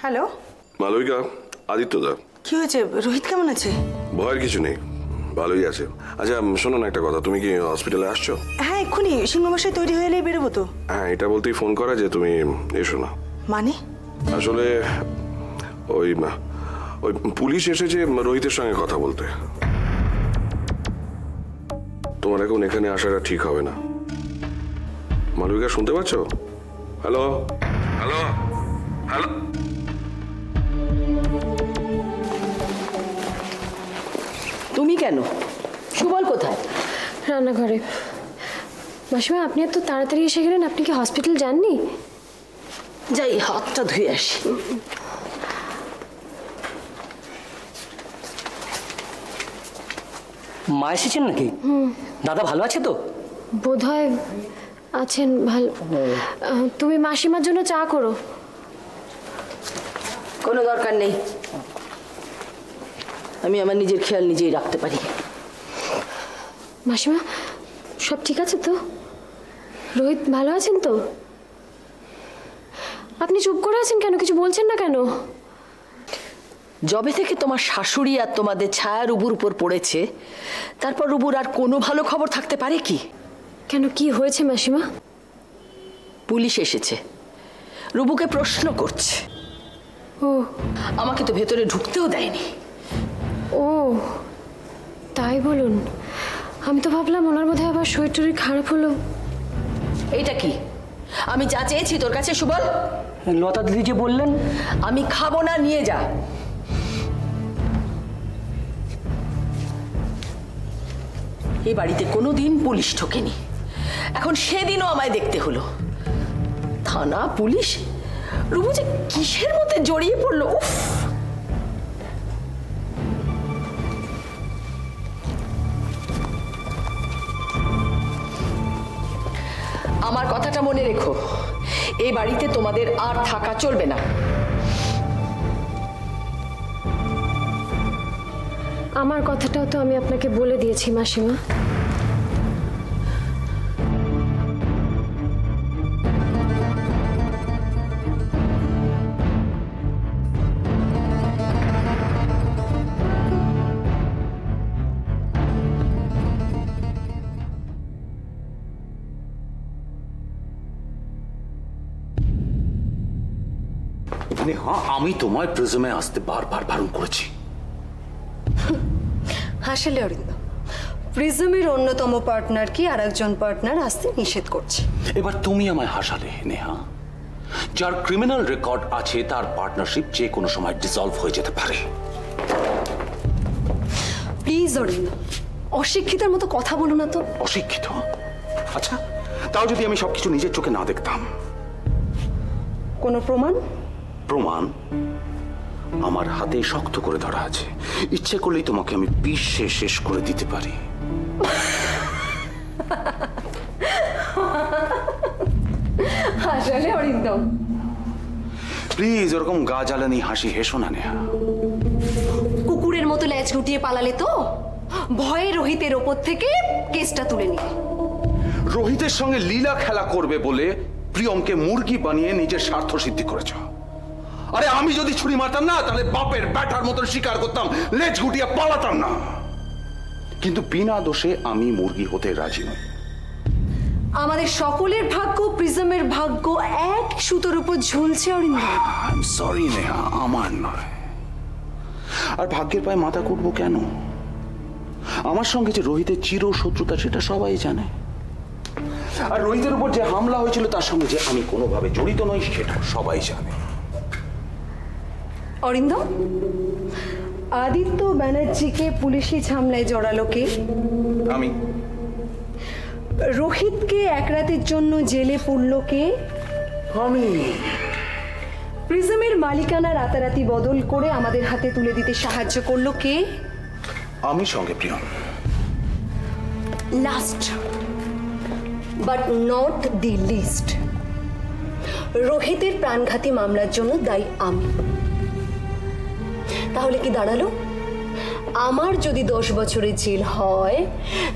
Hello Malavika, Aditya দা। কি হয়েছে? রোহিত কেমন আছে? ভয়ের কিছু নেই, ভালোই আছে। আচ্ছা শোনো না একটা কথা, তুমি কি হসপিটালে আসছো? হ্যাঁ এক্ষুনি সিংহবাসায় তৈরি হয়ে এলেই বেরোবো তো। হ্যাঁ এটা বলতেই ফোন করা যে তুমি এসো না। মানে? আসলে ওই ওই পুলিশ এসেছে রোহিতের সঙ্গে কথা বলতে। তোমার এখন এখানে আসাটা ঠিক হবে না। মালবিকা শুনতে পাচ্ছ? Hello hello hello. তুমি কেন? সুবল কোথায়? রান্নাঘরে। মাসিমা আপনি এত তাড়াতাড়ি এসে গেলেন, আপনি কি হসপিটাল যাননি? যাই হাতটা ধুয়ে আসি। মা এসেছেন নাকি? দাদা ভালো আছে তো? বোধহয় আছেন ভালো। তুমি মাসিমার জন্য চা করো। কোনো দরকার নেই, আমি আমার নিজের খেয়াল নিজেই রাখতে পারি। মাসিমা সব ঠিক আছে তো? রোহিত ভালো আছেন তো? আপনি চুপ করে আছেন কেন? কিছু বলছেন না কেন? যবে থেকে তোমার শাশুড়ি আর তোমাদের ছায়া রুবুর উপর পড়েছে, তারপর রুবুর আর কোনো ভালো খবর থাকতে পারে কি? কেন, কি হয়েছে মাসিমা? পুলিশ এসেছে, রুবুকে প্রশ্ন করছে। ও আমাকে তো ভেতরে ঢুকতেও দেয়নি। ও তাই বলুন। আমি তো ভাবলাম ওনার মধ্যে আবার শরীর টরীর খারাপ হলো। এইটা কি? আমি যা চেয়েছি তোর কাছে সুবল? লতা দিদি যে বললেন। আমি খাবো না, নিয়ে যা। এই বাড়িতে কোনোদিন পুলিশ ঢোকেনি, এখন সেদিনও আমায় দেখতে হলো। থানা, পুলিশ, রুবু যে কিসের মধ্যে জড়িয়ে পড়লো! উফ! আমার কথাটা মনে রেখো, এই বাড়িতে তোমাদের আর থাকা চলবে না। আমার কথাটাও তো আমি আপনাকে বলে দিয়েছি মাসিমা। নেহা, আমি তোমায় প্রিজমে আসতে বারবার বারণ করেছি। আসলে অরিন্দ, প্রিজমের অন্যতম পার্টনার কি আর একজন পার্টনার আসতে নিষেধ করছে। এবার তুমি আমায় হাসালে নেহা। যার ক্রিমিনাল রেকর্ড আছে তার পার্টনারশিপ যে কোনো সময় ডিসলভ হয়ে যেতে পারে। প্লিজ অরিন্দ, অশিক্ষিতের মতো কথা বলো না তো। অশিক্ষিত? আচ্ছা তাও যদি আমি সবকিছু নিজের চোখে না দেখতাম। কোনো প্রমাণ? প্রমাণ আমার হাতে শক্ত করে ধরা আছে। ইচ্ছে করলেই তোমাকে আমি পিষে শেষ করে দিতে পারি। আসলে অরিন্দম, প্লিজ ওরকম গা জ্বালানি হাসি হেসো না নেহা। কুকুরের মতো ল্যাজ গুটিয়ে পালালে তো ভয়ে রোহিতের ওপর থেকে কেসটা তুলে নিলে। রোহিতের সঙ্গে লীলা খেলা করবে বলে প্রিয়মকে মুরগি বানিয়ে নিজের স্বার্থ সিদ্ধি করেছ। আরে আমি যদি ছুরি মারতাম না, তাহলে বাপের ব্যাটার মতন শিকার করতাম, লেজ গুটিয়ে পালাতাম না। কিন্তু বিনা দোষে আমি মুরগি হতে রাজি নই। আমাদের সকলের ভাগ্য, প্রিজমের ভাগ্য এক সুতোর উপর ঝুলছে Arindam. I am sorry Neha, আমার নয়। আর ভাগ্যের পায়ে মাথা কুটবো কেন? আমার সঙ্গে যে রোহিতের চির শত্রুতা সেটা সবাই জানে। আর রোহিতের উপর যে হামলা হয়েছিল তার সঙ্গে যে আমি কোনোভাবে জড়িত নই সেটা সবাই জানে। অরিন্দম, আদিত্য ব্যানার্জিকে পুলিশি ঝামেলায় জড়ালো কে? আমি। রোহিতকে এক রাতের জন্য জেলে পুরলো কে? আমি। প্রিজমের মালিকানা রাতারাতি বদল করে আমাদের হাতে তুলে দিতে সাহায্য করলো কে? আমি সঙ্গে Priyam. Last but not the least, রোহিতের প্রাণঘাতী মামলার জন্য দায়ী আমি। তাহলে কি দাঁড়ালো? আমার যদি 10 বছরের জেল হয়,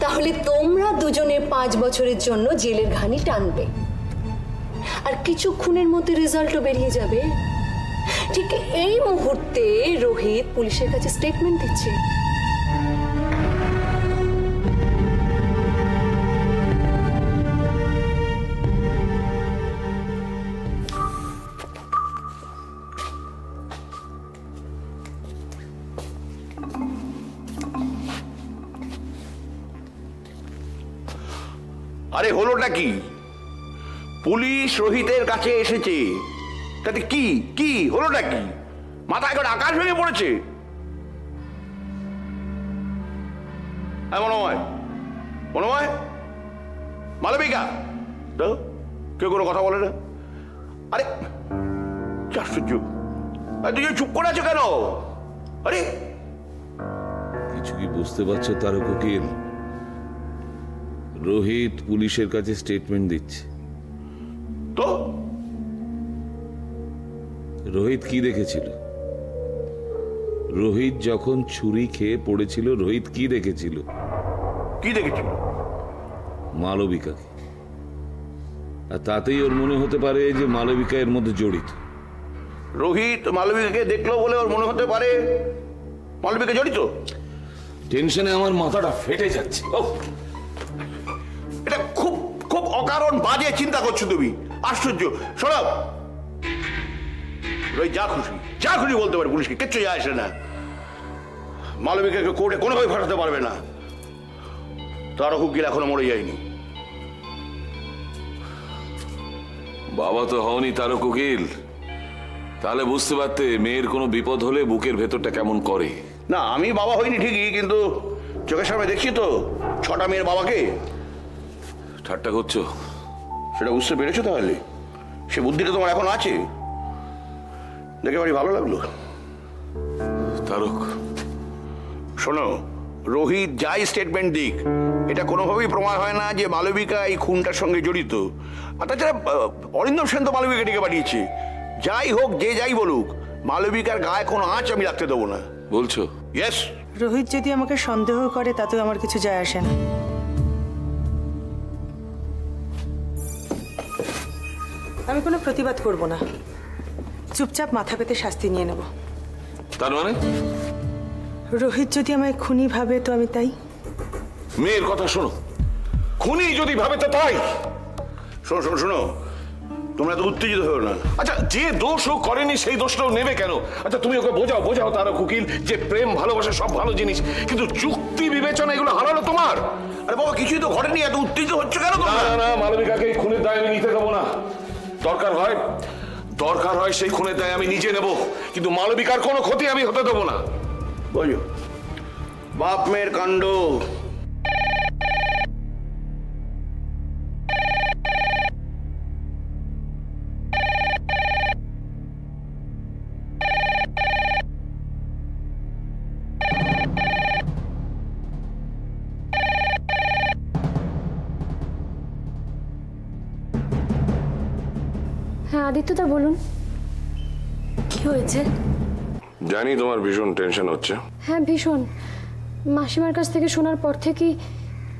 তাহলে তোমরা দুজনে 5 বছরের জন্য জেলের ঘানি টানবে। আর কিছুক্ষণের মধ্যে রেজাল্টও বেরিয়ে যাবে। ঠিক এই মুহূর্তে রোহিত পুলিশের কাছে স্টেটমেন্ট দিচ্ছে। আরে হলোটা কি? পুলিশ রোহিতের কাছে এসেছে, তাতে কি কি হলোটা কি? মাথায় করে আকাশ ভেঙে পড়েছে। মনোময়, মনোময়, মালবিকা, তো কেউ কোনো কথা বলে না। আরে কি আশ্চর্য, তুই চুপ করে আছো কেন? আরে কিছু কি বুঝতে পারছো তারক উকিল? রোহিত পুলিশের কাছে স্টেটমেন্ট দিচ্ছে। তো রোহিত কি দেখেছিল? রোহিত যখন ছুরি খেয়ে পড়েছিল, রোহিত কি দেখেছিল? কি দেখেছিল? মালবিকাকে। আর তাতেই ওর মনে হতে পারে যে মালবিকা এর মধ্যে জড়িত। রোহিত মালবিকাকে দেখলো বলে ওর মনে হতে পারে মালবিকা জড়িত? টেনশনে আমার মাথাটা ফেটে যাচ্ছে। এটা খুব খুব অকারণ বাজে চিন্তা করছো তুমি। আশ্চর্য। শোনো, রোহিত যা খুশি বলতে পারে পুলিশকে, কিচ্ছু যায় আসে না। মালবিকাকে কোর্টে কোনোভাবে ফাঁসাতে পারবে না। তারক উকিল এখনো মরে যায়নি। বাবা তো হওনি তারক উকিল, তাহলে বুঝতে পারতে মেয়ের কোনো বিপদ হলে বুকের ভেতরটা কেমন করে। না, আমি বাবা হইনি ঠিকই, কিন্তু চোখের সামনে দেখছি তো 6টা মেয়ের বাবাকে। ঠাট্টা করছো? সেটা বুঝতে পেরেছো তাহলে? সে বুদ্ধিটা তোমার এখন আছে, দেখে বাড়ি ভালো লাগলো। তারক শোনো, রোহিত যাই স্টেটমেন্ট দিক, এটা কোনোভাবেই প্রমাণ হয় না যে মালবিকা এই খুনটার সঙ্গে জড়িত। আর তাছাড়া অরিন্দম সেন তো মালবিকা ডেকে পাঠিয়েছে। যাই হোক, যে যাই বলুক, মালবিকার গায়ে কোনো আঁচ আমি রাখতে দেবো না। বলছো? ইয়েস। রোহিত যদি আমাকে সন্দেহ করে তাতেও আমার কিছু যায় আসে না। আমি কোনো প্রতিবাদ করব না, চুপচাপ মাথা পেতে শাস্তি নিয়ে নেব। তার মানে রোহিত যদি আমায় খুনি ভাবে তো আমি তাই। মেয়ের কথা শোনো, খুনি যদি ভাবে তো তাই। শোনো শোনো শোনো, তোমরা তো উত্তেজিত হও না। আচ্ছা, যে দোষ ও করেনি সেই দোষটাও নেবে কেন? আচ্ছা, তুমি ওকে বোঝাও তারক উকিল যে প্রেম ভালোবাসা সব ভালো জিনিস, কিন্তু যুক্তি বিবেচনা এগুলো হারালো তোমার। আরে বাবা, কিছুই তো ঘটেনি, এত উত্তেজিত হচ্ছে কেন? না, মালবিকাকে এই খুনের দায় আমি নিতে দেবো না। দরকার হয় সেই খুনের দায় আমি নিজে নেব, কিন্তু মালবিকার কোনো ক্ষতি আমি হতে দেবো না। বোঝো, বাপ মেয়ের কাণ্ড। হ্যাঁ আদিত্যদা বলুন, কি হয়েছে? জানি তোমার ভীষণ টেনশন হচ্ছে। হ্যাঁ ভীষণ। মাসিমার কাছ থেকে শোনার পর থেকে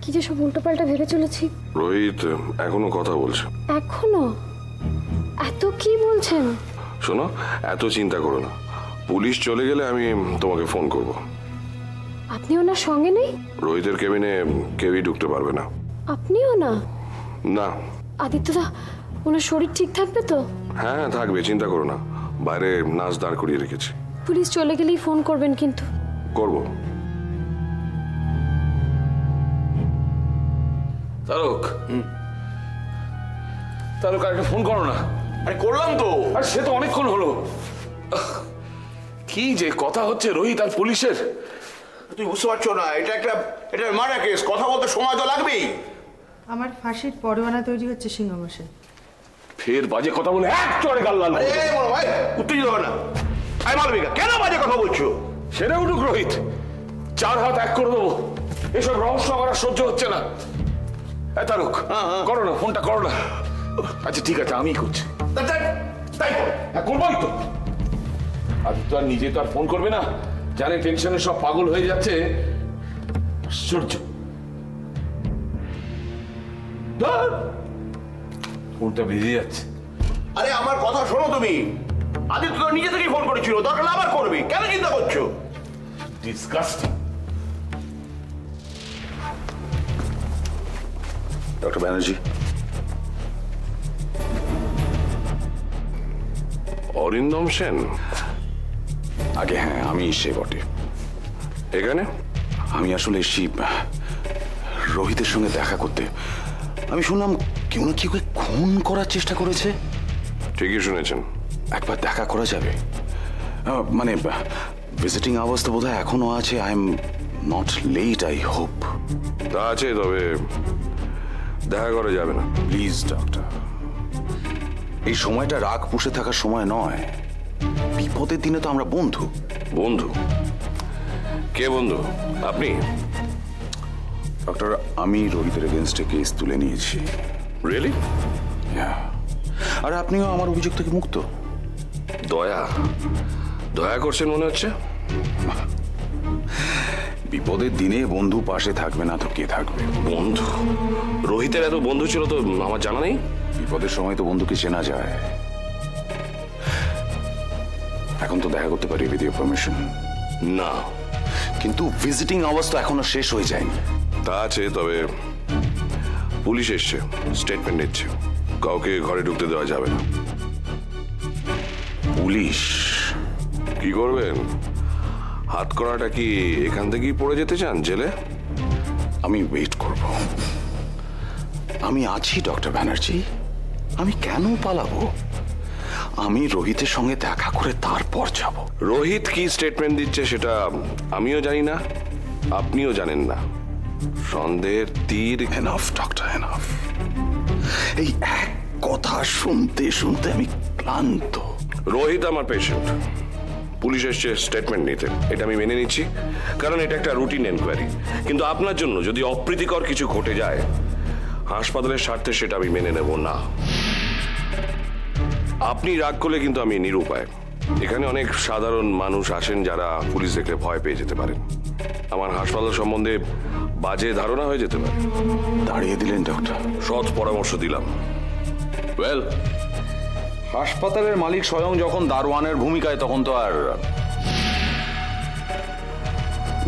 কি যে সব উল্টোপাল্টা ভেবে চলেছি। রোহিত এখনো কথা বলছে। এখনো? এত কি বলছেন? শোনো, এত চিন্তা করো না, পুলিশ চলে গেলে আমি তোমাকে ফোন করব। আপনি ওনার সঙ্গে নেই? রোহিতের কেবিনে কেউই ঢুকতে পারবে না। আপনিও না? না। আদিত্যদা, ওনার শরীর ঠিক থাকবে তো? হ্যাঁ থাকবে, চিন্তা করো না, বাইরে নাচ দাঁড় করিয়ে রেখেছি। পুলিশ চলে গেলেই ফোন করবেন কিন্তু। করব। তারক আর একটা ফোন করো না। আরে করলাম তো। আর সে তো অনেকক্ষণ হলো। কি যে কথা হচ্ছে রোহিত আর পুলিশের। তুই বুঝতে পারছো না, এটা মার্ডার কেস, কথা বলতে সময় তো লাগবেই। আমার ফাঁসির পরোয়ানা তৈরি হচ্ছে সিংহমশাই। ফের বাজে কথা বলে এক চড়ে গাল লাল। ভাই উত্তেজিত হবে না। আই মালবিকা, কেন বাজে কথা বলছো? সেরে উঠুক রোহিত, 4 হাত এক করে দেবো। এসব রহস্য আমার আর সহ্য হচ্ছে না। তারক করো না, ফোনটা করো না। আচ্ছা ঠিক আছে, আমি করছি। তাই করবোই তো। আদিত্য আর নিজে তো আর ফোন করবে না, জানে টেনশনে সব পাগল হয়ে যাচ্ছে। আশ্চর্য। ফোনটা বেজে যাচ্ছে। আরে আমার কথা শোনো তুমি, আদিত্য তো নিজে থেকেই ফোন করেছিল, দরকার আবার করবে, কেন চিন্তা করছো? ডিসগাস্টিং। ডক্টর ব্যানার্জি, অরিন্দম সেন? আগে হ্যাঁ, আমি সে বটে। এখানে আমি আসলে এসেছি রোহিতের সঙ্গে দেখা করতে। আমি শুনলাম কেউ না কেউ খুন করার চেষ্টা করেছে। ঠিকই শুনেছেন। একবার দেখা করা যাবে? মানে ভিজিটিং আওয়ার্স তো বোধহয় এখনো আছে। I am not late, I hope. তা আছে, তবে দেখা করা যাবে না। প্লিজ ডক্টর, এই সময়টা রাগ পুষে থাকার সময় নয়। বিপদের দিনে তো আমরা বন্ধু। বন্ধু? কে বন্ধু? আপনি? ডক্টর, আমি রোহিতের এগেনস্টে কেস তুলে নিয়েছি। রিয়েলি? আর আপনিও আমার অভিযোগ থেকে মুক্ত। দয়া দয়া করছেন মনে হচ্ছে। বিপদের দিনে বন্ধু পাশে থাকবে না তো কে থাকবে? বন্ধু? রোহিতের এত বন্ধু ছিল তো আমার জানা নেই। বিপদের সময় তো বন্ধুকে চেনা যায়। এখন তো দেখা করতে পারি উইথ ইওর পারমিশন? না। কিন্তু ভিজিটিং আওয়ার্স তো এখনো শেষ হয়ে যায়নি। তা আছে, তবে পুলিশ এসছে, স্টেটমেন্ট নিচ্ছে। কাউকে ঘরে ঢুকতে দেওয়া যাবে না। পুলিশ? কি করবেন? হাত করাটা কি এখান থেকেই পড়ে যেতে চান জেলে? আমি ওয়েট করব। আমি আছি ডক্টর ব্যানার্জি। আমি কেন পালাবো? আমি রোহিতের সঙ্গে দেখা করে তারপর যাব। রোহিত কি স্টেটমেন্ট দিচ্ছে সেটা আমিও জানি না, আপনিও জানেন না। সন্দেহের তীর। Enough doctor, enough. এই এক কথা শুনতে শুনতে আমি ক্লান্ত। রোহিত আমার পেশেন্ট, পুলিশ এসছে স্টেটমেন্ট নিতে, এটা আমি মেনে নিচ্ছি, কারণ এটা একটা রুটিন এনকোয়ারি। কিন্তু আপনার জন্য যদি অপ্রীতিকর কিছু ঘটে যায় হাসপাতালের স্বার্থে, সেটা আমি মেনে নেব না। আপনি রাগ করলে কিন্তু আমি নিরুপায়। এখানে অনেক সাধারণ মানুষ আসেন যারা পুলিশ দেখলে ভয় পেয়ে যেতে পারেন। আমার হাসপাতাল সম্বন্ধে বাজে ধারণা হয়ে যেতে পারে। দাঁড়িয়ে দিলেন ডক্টর। সৎ পরামর্শ দিলাম। ওয়েল, হাসপাতালের মালিক স্বয়ং যখন দারোয়ানের ভূমিকায়, তখন তো আর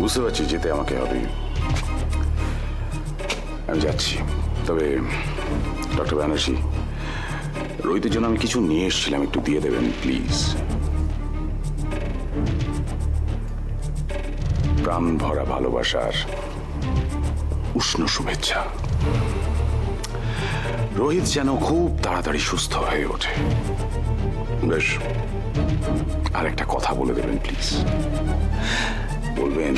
বুঝতে পারছি যেতে আমাকে হবে। আমি যাচ্ছি। তবে ডক্টর ব্যানার্জি, রোহিতের জন্য আমি কিছু নিয়ে এসেছিলাম, একটু দিয়ে দেবেন প্লিজ। প্রাণ ভরা ভালোবাসার উষ্ণ শুভেচ্ছা। রোহিত যেন খুব তাড়াতাড়ি সুস্থ হয়ে ওঠে। বেশ। আর একটা কথা বলে দেবেন প্লিজ। বলবেন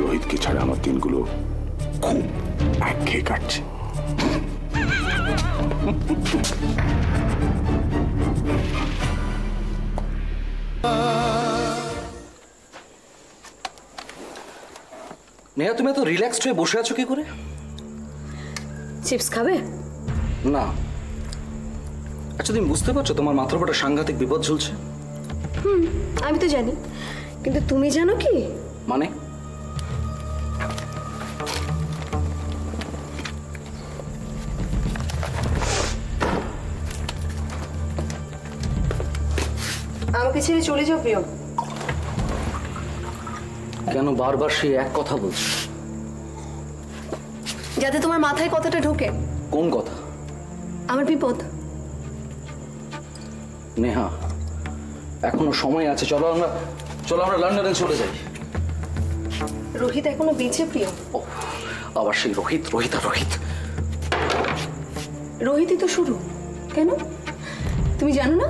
রোহিতকে ছাড়া আমার দিনগুলো খুব একঘেয়ে কাটছে। নেহা, তুমি এত রিল্যাক্সড হয়ে বসে আছো কি করে? চিপস খাবে? না। আচ্ছা, তুমি বুঝতে পারছো তোমার মাথার উপর একটা সাংঘাতিক বিপদ ঝুলছে? আমি তো জানি, কিন্তু তুমি জানো কি? মানে? আমাকে ছেড়ে চলে যাও প্রিয়। কেন বারবার সেই এক কথা বলছো? যাতে তোমার মাথায় কথাটা ঢোকে। কোন কথা? আমার বিপদ। নেহা, এখনো সময় আছে। চলো আমরা লন্ডনে চলে যাই। রোহিত এখনো বেঁচে প্রিয়। ও, আবার সেই রোহিত আর রোহিত। রোহিতই তো শুরু। কেন তুমি জানো না?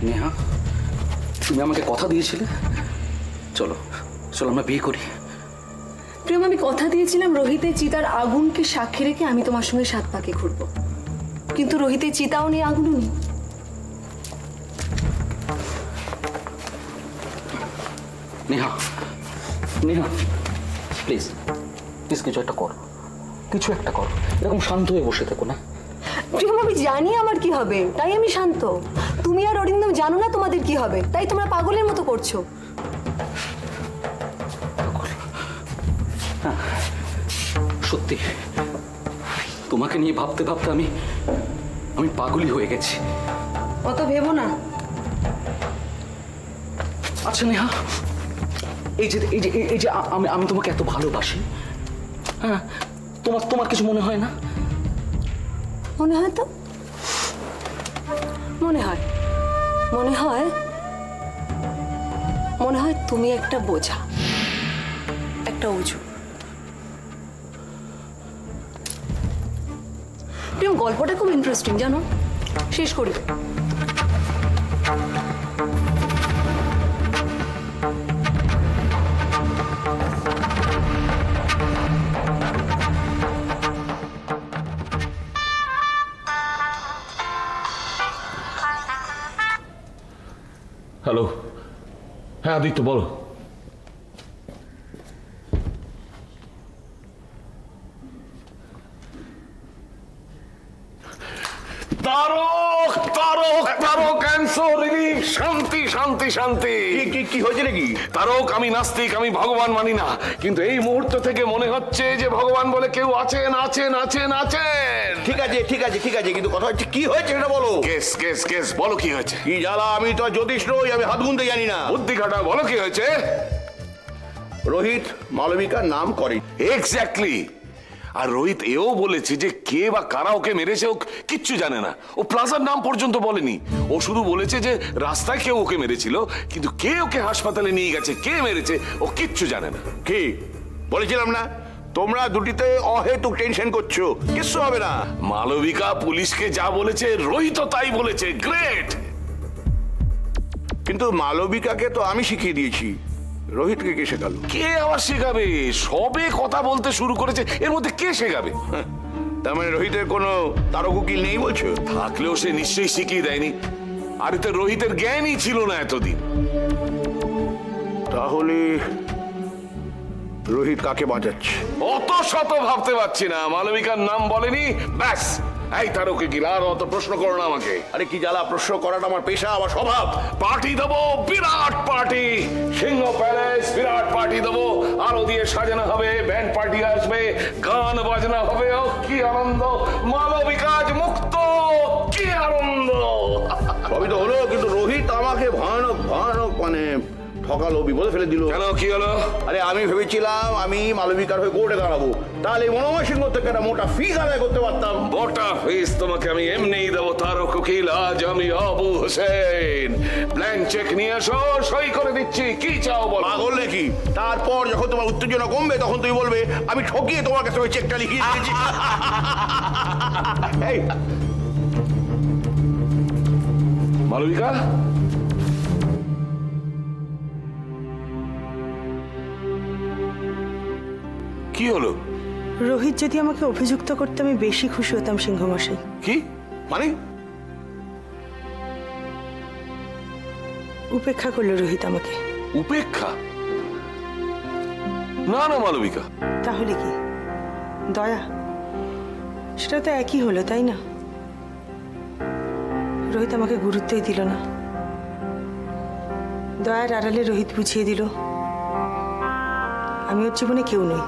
নেহা, তুমি আমাকে কথা দিয়েছিলে। চলো আমরা বিয়ে করি। প্রেম, আমি কথা দিয়েছিলাম রোহিতের চিতার আগুনকে সাক্ষী রেখে আমি তোমার সঙ্গে 7 পাকে ঘুরবো। কিন্তু রোহিতের চিতাও নেই, আগুনও নেই। নেহা প্লিজ কিছু একটা করো। এরকম শান্ত হয়ে বসে থেকো না। প্রেম, আমি জানি আমার কি হবে, তাই আমি শান্ত। তুমি আর অরিন্দম জানো না তোমাদের কি হবে, তাই তোমরা পাগলের মতো করছো। সত্যি, তোমাকে নিয়ে ভাবতে ভাবতে আমি পাগলই হয়ে গেছি। অত ভেবো না। আচ্ছা নেহা, এই যে আমি তোমাকে এত ভালোবাসি, হ্যাঁ, তোমার কিছু মনে হয় না? মনে হয় তো, মনে হয় তুমি একটা বোঝা, একটা উজু। প্রিয়ম, গল্পটা খুব ইন্টারেস্টিং জানো, শেষ করি। হ্যালো, হ্যাঁ আদিত্য বলো। তারক তারক তারক ক্যান্সার রিলিফ, শান্তি শান্তি শান্তি। কি হয়েছে নাকি? তারক, আমি নাস্তিক, আমি ভগবান মানি না, কিন্তু এই মুহূর্ত থেকে মনে হচ্ছে যে ভগবান বলে কেউ আছেন আছেন আছেন আছেন। ঠিক আছে ঠিক আছে ঠিক আছে, কিন্তু কথা হচ্ছে কি হয়েছে সেটা বলো। কেস কেস কেস, বলো কি হয়েছে। কি জ্বালা, আমি তো জ্যোতিষ নই, আমি হাত গুনতে জানি না। বুদ্ধি খাটা, বলো কি হয়েছে। রোহিত মালবিকার নাম করে। এক্স্যাক্টলি। আর রোহিত এও বলেছে যে কে বা কারা ওকে মেরেছে ও কিচ্ছু জানে না। ও প্লাজার নাম পর্যন্ত বলেনি, ও শুধু বলেছে যে রাস্তায় কেউ ওকে মেরেছিল, কিন্তু কে ওকে হাসপাতালে নিয়ে গেছে, কে মেরেছে ও কিচ্ছু জানে না। কি বলেছিলাম না, তোমরা দুটিতে অহেতুক টেনশন করছো, কিচ্ছু হবে না। মালবিকা পুলিশকে যা বলেছে রোহিত তাই বলেছে, গ্রেট। কিন্তু মালবিকাকে তো আমি শিখিয়ে দিয়েছি, রোহিতকে কে শেখালো? কে আবার শেখাবে, সবে কথা বলতে শুরু করেছে, এর মধ্যে কে শেখাবে। তার মানে রোহিতের কোনো তারক উকিল নেই বলছো? থাকলেও সে নিশ্চয়ই শিখিয়ে দেয়নি, আর এতে রোহিতের জ্ঞানই ছিল না এতদিন। তাহলে রোহিত কাকে বাঁচাচ্ছে? অত শত ভাবতে পারছি না, মালবিকার নাম বলেনি, ব্যাস। এই তারকে কি আর অত প্রশ্ন করো না আমাকে। আরে কি জ্বালা, প্রশ্ন করাটা আমার পেশা, আমার স্বভাব। পার্টি দেবো, বিরাট পার্টি, সিংহ প্যালেস, বিরাট পার্টি দেবো, আলো দিয়ে সাজানো হবে, ব্যান্ড পার্টি আসবে, গান বাজনা হবে, ও কি আনন্দ। মালবিকা আজ মুক্ত, কি আনন্দ। সবই তো হলো, কিন্তু রোহিত আমাকে ভয়ানক ভয়ানক মানে ঠকালো, বিপদে ফেলে দিল। কেন, কি হলো? আরে আমি ভেবেছিলাম আমি মালবিকার হয়ে কোর্টে দাঁড়াবো, তাহলে মনোময় সিংহ থেকে একটা মোটা ফিস আদায় করতে পারতাম। মোটা ফিস তোমাকে আমি এমনিই দেবো তারক উকিল। আজ আমি আবু হোসেন, ব্ল্যাঙ্ক চেক নিয়ে এসো, সই করে দিচ্ছি। কি চাও বলো। পাগল নাকি? তারপর যখন তোমার উত্তেজনা কমবে তখন তুমি বলবে আমি ঠকিয়ে তোমার কাছে ওই চেকটা লিখিয়ে দিয়েছি। এই মালবিকা, কি হলো? রোহিত যদি আমাকে অভিযুক্ত করতে আমি বেশি খুশি হতাম সিংহমশাই। কি মানে? উপেক্ষা করলো রোহিত আমাকে। উপেক্ষা? না না মালবিকা। তাহলে কি দয়া? সেটা তো একই হলো, তাই না? রোহিত আমাকে গুরুত্বই দিল না, দয়ার আড়ালে রোহিত বুঝিয়ে দিল আমি ওর জীবনে কেউ নই।